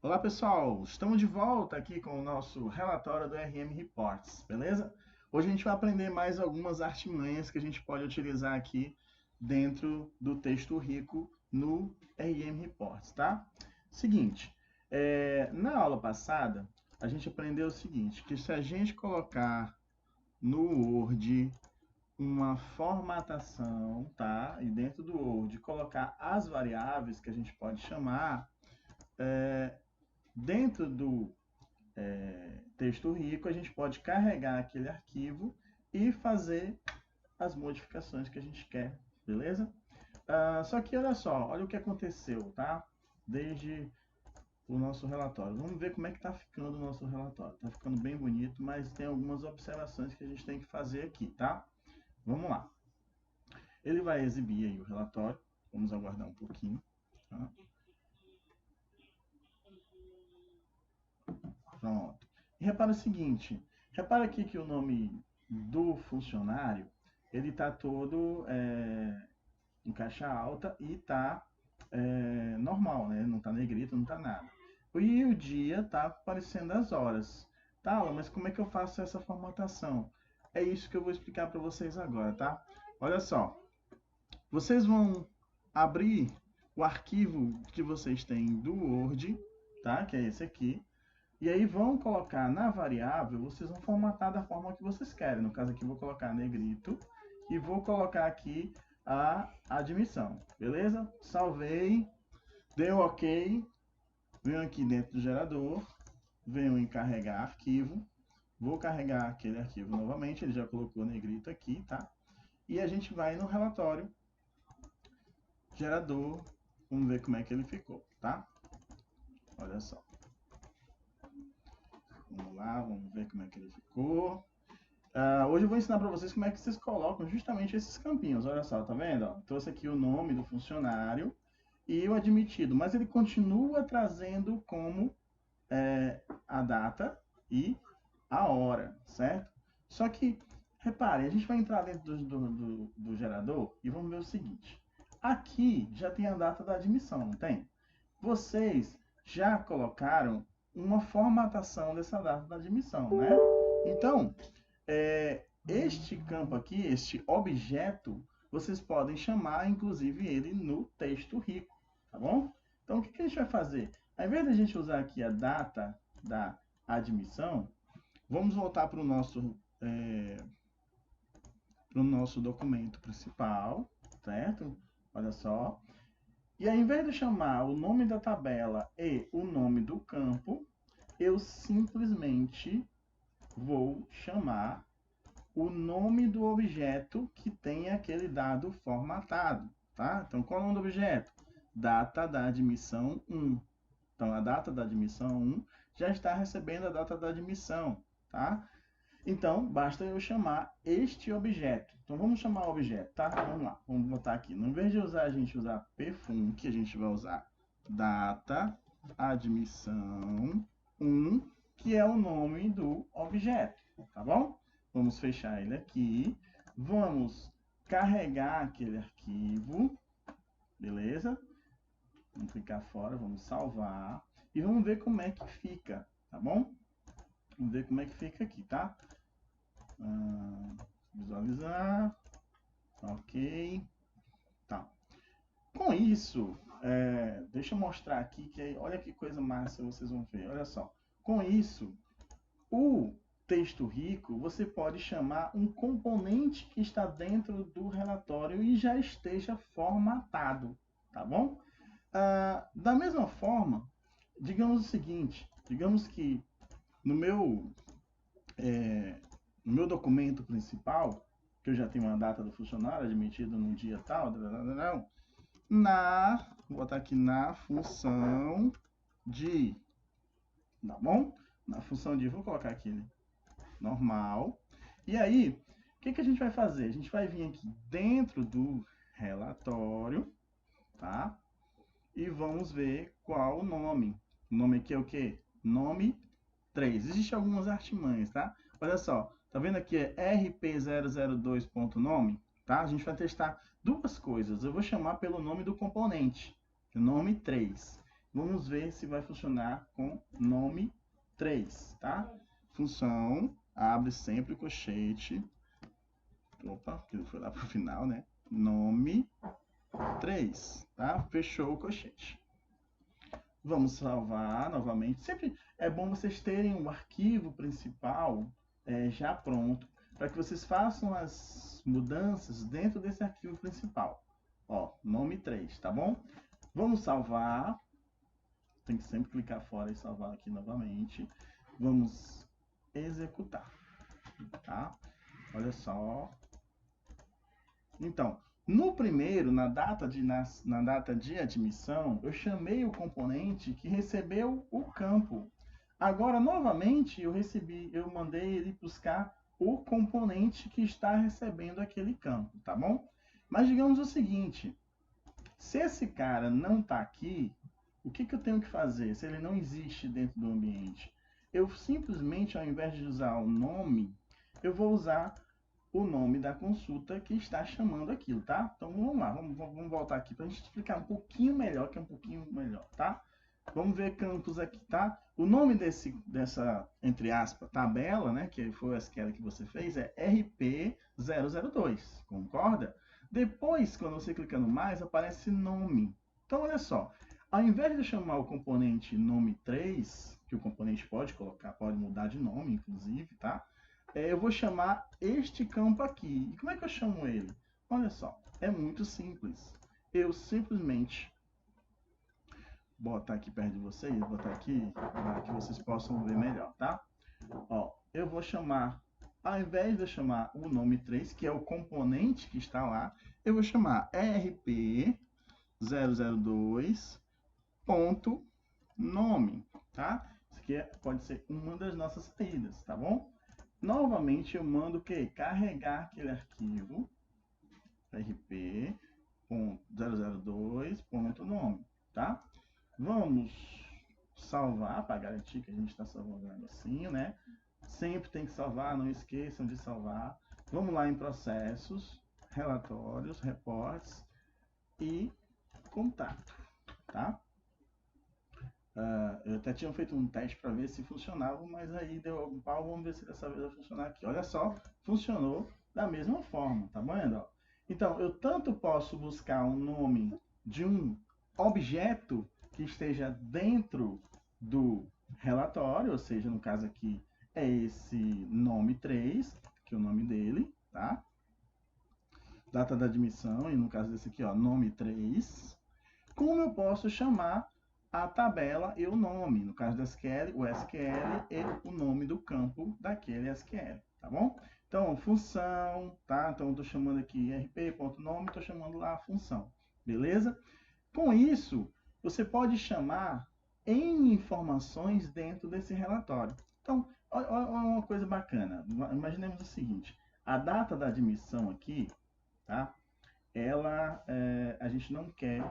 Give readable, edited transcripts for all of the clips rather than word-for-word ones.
Olá pessoal, estamos de volta aqui com o nosso relatório do RM Reports, beleza? Hoje a gente vai aprender mais algumas artimanhas que a gente pode utilizar aqui dentro do texto rico no RM Reports, tá? Seguinte, na aula passada a gente aprendeu o seguinte, que se a gente colocar no Word uma formatação, tá? E dentro do Word colocar as variáveis que a gente pode chamar, dentro do texto rico, a gente pode carregar aquele arquivo e fazer as modificações que a gente quer, beleza? Só que olha só, olha o que aconteceu, tá? Desde o nosso relatório. Vamos ver como é que está ficando o nosso relatório. Está ficando bem bonito, mas tem algumas observações que a gente tem que fazer aqui, tá? Vamos lá. Ele vai exibir aí o relatório. Vamos aguardar um pouquinho. Tá? Pronto. E repara o seguinte, repara aqui que o nome do funcionário, ele está todo em caixa alta e está normal, né? Não está negrito, não está nada. E o dia está aparecendo as horas. Tá, mas como é que eu faço essa formatação? É isso que eu vou explicar para vocês agora, tá? Olha só, vocês vão abrir o arquivo que vocês têm do Word, tá? Que é esse aqui. E aí vão colocar na variável, vocês vão formatar da forma que vocês querem. No caso aqui, eu vou colocar negrito e vou colocar aqui a admissão, beleza? Salvei, deu OK, venho aqui dentro do gerador, venho em carregar arquivo, vou carregar aquele arquivo novamente, ele já colocou negrito aqui, tá? E a gente vai no relatório, gerador, vamos ver como é que ele ficou, tá? Olha só. Vamos lá, vamos ver como é que ele ficou. Hoje eu vou ensinar para vocês como é que vocês colocam justamente esses campinhos. Olha só, tá vendo? Ó, trouxe aqui o nome do funcionário e o admitido, mas ele continua trazendo como a data e a hora, certo? Só que, reparem, a gente vai entrar dentro do gerador e vamos ver o seguinte. Aqui já tem a data da admissão, não tem? Vocês já colocaram uma formatação dessa data da admissão, né? Então, este campo aqui, este objeto, vocês podem chamar, inclusive, ele no texto rico, tá bom? Então, o que a gente vai fazer? Ao invés de a gente usar aqui a data da admissão, vamos voltar para o nosso documento principal, certo? Olha só. E ao invés de chamar o nome da tabela e o nome do campo, eu simplesmente vou chamar o nome do objeto que tem aquele dado formatado, tá? Então, qual é o nome do objeto? Data da admissão 1. Então, a data da admissão 1 já está recebendo a data da admissão, tá? Então, basta eu chamar este objeto. Então, vamos chamar o objeto, tá? Vamos lá, vamos botar aqui. No invés de a gente usar pfunc, a gente vai usar data admissão 1, que é o nome do objeto, tá bom? Vamos fechar ele aqui. Vamos carregar aquele arquivo, beleza? Vamos clicar fora, vamos salvar. E vamos ver como é que fica, tá bom? Vamos ver como é que fica aqui, tá? Visualizar. Ok. Tá. Com isso, deixa eu mostrar aqui, que olha que coisa massa vocês vão ver. Olha só. Com isso, o texto rico, você pode chamar um componente que está dentro do relatório e já esteja formatado, tá bom? Da mesma forma, digamos o seguinte, digamos que no meu, no meu documento principal, que eu já tenho uma data do funcionário admitido no dia tal, vou botar aqui na função de, tá bom? Na função de, vou colocar aqui, né? Normal. E aí, o que a gente vai fazer? A gente vai vir aqui dentro do relatório, tá? E vamos ver qual o nome. O nome aqui é o quê? Nome 3. Existem algumas artimanhas, tá? Olha só, tá vendo aqui é rp002.nome, tá? A gente vai testar duas coisas. Eu vou chamar pelo nome do componente, nome 3. Vamos ver se vai funcionar com nome 3, tá? Função, abre sempre o colchete. Opa, que foi lá pro final, né? Nome 3, tá? Fechou o colchete. Vamos salvar novamente. Sempre é bom vocês terem um arquivo principal já pronto, para que vocês façam as mudanças dentro desse arquivo principal. Ó, nome 3, tá bom? Vamos salvar. Tem que sempre clicar fora e salvar aqui novamente. Vamos executar, tá? Olha só. Então, no primeiro, na data de admissão, eu chamei o componente que recebeu o campo. Agora, novamente, eu mandei ele buscar o componente que está recebendo aquele campo, tá bom? Mas digamos o seguinte, se esse cara não está aqui, o que eu tenho que fazer se ele não existe dentro do ambiente? Eu simplesmente, ao invés de usar o nome, eu vou usar o nome da consulta que está chamando aquilo, tá? Então vamos lá, vamos voltar aqui para a gente explicar um pouquinho melhor, que é um pouquinho melhor, tá? Vamos ver campos aqui, tá? O nome dessa, entre aspas, tabela, né, que foi a SQL que você fez, é RP002, concorda? Depois, quando você clica no mais, aparece nome. Então, olha só, ao invés de chamar o componente nome 3, que o componente pode colocar, pode mudar de nome, inclusive, tá? Eu vou chamar este campo aqui. E como é que eu chamo ele? Olha só, é muito simples. Eu simplesmente botar aqui perto de vocês, botar aqui para que vocês possam ver melhor, tá? Ó, eu vou chamar, ao invés de eu chamar o nome 3, que é o componente que está lá, eu vou chamar rp002.nome, tá? Isso aqui pode ser uma das nossas saídas, tá bom? Novamente eu mando o quê? Carregar aquele arquivo rp.002.nome, tá? Vamos salvar para garantir que a gente está salvando assim, né? Sempre tem que salvar, não esqueçam de salvar. Vamos lá em processos, relatórios, reportes e contato, tá? Eu até tinha feito um teste para ver se funcionava, mas aí deu algum pau. Vamos ver se dessa vez vai funcionar aqui. Olha só, funcionou da mesma forma, tá vendo? Então, eu tanto posso buscar um nome de um objeto que esteja dentro do relatório, ou seja, no caso aqui é esse nome 3, que é o nome dele, tá? Data da admissão, e no caso desse aqui, ó, nome 3. Como eu posso chamar a tabela e o nome, no caso da SQL, o SQL e o nome do campo daquele SQL, tá bom? Então, função, tá? Então, eu estou chamando aqui rp.nome, estou chamando lá a função, beleza? Com isso, você pode chamar N informações dentro desse relatório. Então, olha uma coisa bacana. Imaginemos o seguinte, a data da admissão aqui, tá? A gente não quer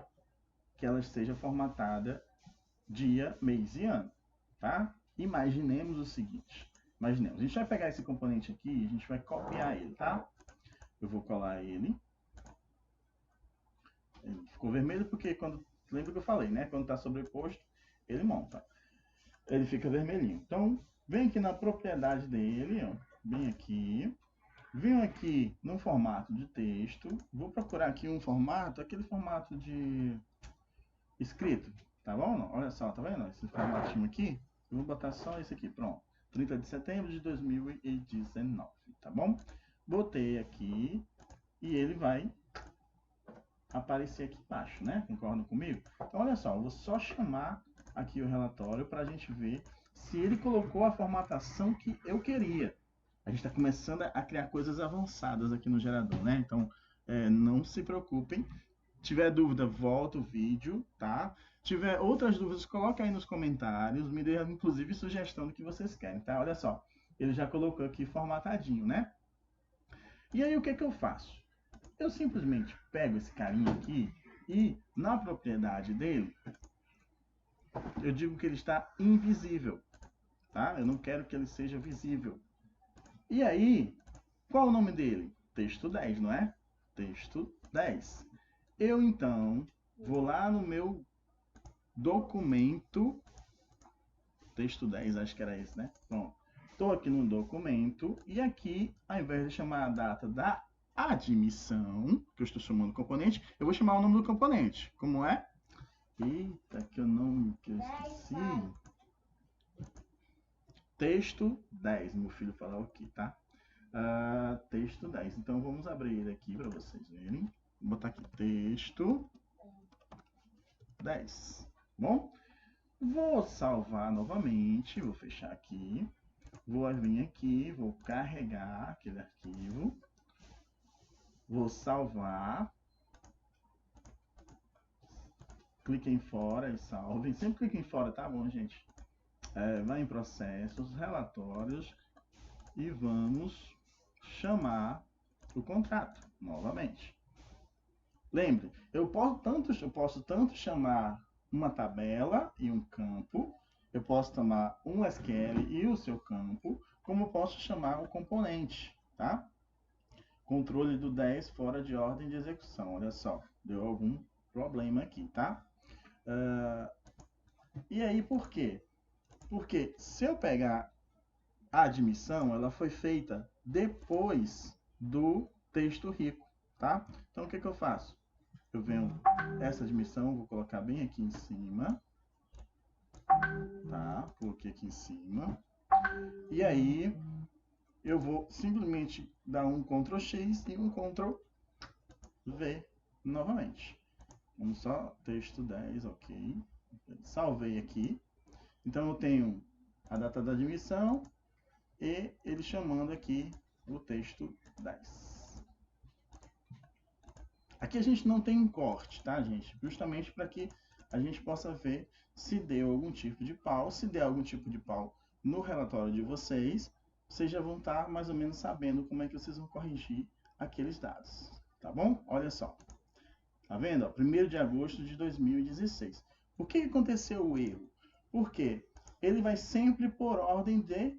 que ela esteja formatada dia, mês e ano, tá? Imaginemos o seguinte, a gente vai pegar esse componente aqui e a gente vai copiar ele, tá? Eu vou colar ele. Ele ficou vermelho porque lembra que eu falei, né? Quando está sobreposto, ele monta. Ele fica vermelhinho. Então, vem aqui na propriedade dele, ó, bem aqui. Venho aqui no formato de texto. Vou procurar aqui um formato, aquele formato de escrito, tá bom? Olha só, tá vendo? Esse formatinho aqui. Eu vou botar só esse aqui, pronto. 30 de setembro de 2019, tá bom? Botei aqui e ele vai aparecer aqui embaixo, né? Concordam comigo? Então, olha só, eu vou só chamar aqui o relatório para a gente ver se ele colocou a formatação que eu queria. A gente está começando a criar coisas avançadas aqui no gerador, né? Então, não se preocupem. Tiver dúvida, volta o vídeo, tá? Tiver outras dúvidas, coloca aí nos comentários. Me dê, inclusive, sugestão do que vocês querem, tá? Olha só, ele já colocou aqui formatadinho, né? E aí, o que eu faço? Eu simplesmente pego esse carinha aqui e, na propriedade dele, eu digo que ele está invisível, tá? Eu não quero que ele seja visível. E aí, qual o nome dele? Texto 10, não é? Texto 10. Eu, então, vou lá no meu documento, texto 10, acho que era esse, né? Pronto. Estou aqui no documento e aqui, ao invés de chamar a data da admissão, que eu estou chamando componente, eu vou chamar o nome do componente. Como é? Eita, que eu esqueci. Texto 10, meu filho falou aqui, tá? Texto 10. Então vamos abrir ele aqui para vocês verem. Vou botar aqui texto 10. Bom, vou salvar novamente, vou fechar aqui. Vou vir aqui, vou carregar aquele arquivo. Vou salvar. Cliquem fora e salvem. Sempre cliquem fora, tá bom, gente? Vai em processos, relatórios e vamos chamar o contrato novamente. Lembre, eu posso tanto chamar uma tabela e um campo, eu posso chamar um SQL e o seu campo, como eu posso chamar o componente, tá? Controle do 10 fora de ordem de execução. Olha só, deu algum problema aqui, tá? E aí, por quê? Porque se eu pegar a admissão, ela foi feita depois do texto rico, tá? Então, o que eu faço? Eu venho essa admissão, vou colocar bem aqui em cima, tá? Coloquei aqui em cima. E aí, eu vou simplesmente dar um Ctrl X e um Ctrl V novamente. Vamos só, texto 10, ok. Salvei aqui. Então, eu tenho a data da admissão e ele chamando aqui o texto 10. Aqui a gente não tem um corte, tá, gente? Justamente para que a gente possa ver se deu algum tipo de pau. Se der algum tipo de pau no relatório de vocês, vocês já vão estar mais ou menos sabendo como é que vocês vão corrigir aqueles dados, tá bom? Olha só. Tá vendo? 1º de agosto de 2016. Por que aconteceu o erro? Porque ele vai sempre por ordem de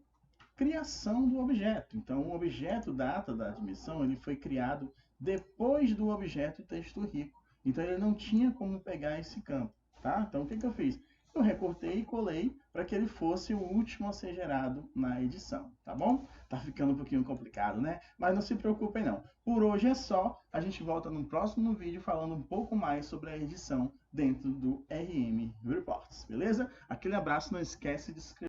criação do objeto. Então, o objeto data da admissão ele foi criado depois do objeto texto rico. Então, ele não tinha como pegar esse campo. Tá? Então, o que eu fiz? Eu recortei e colei para que ele fosse o último a ser gerado na edição, tá bom? Tá ficando um pouquinho complicado, né? Mas não se preocupem não. Por hoje é só. A gente volta no próximo vídeo falando um pouco mais sobre a edição dentro do RM Reports, beleza? Aquele abraço, não esquece de se inscrever.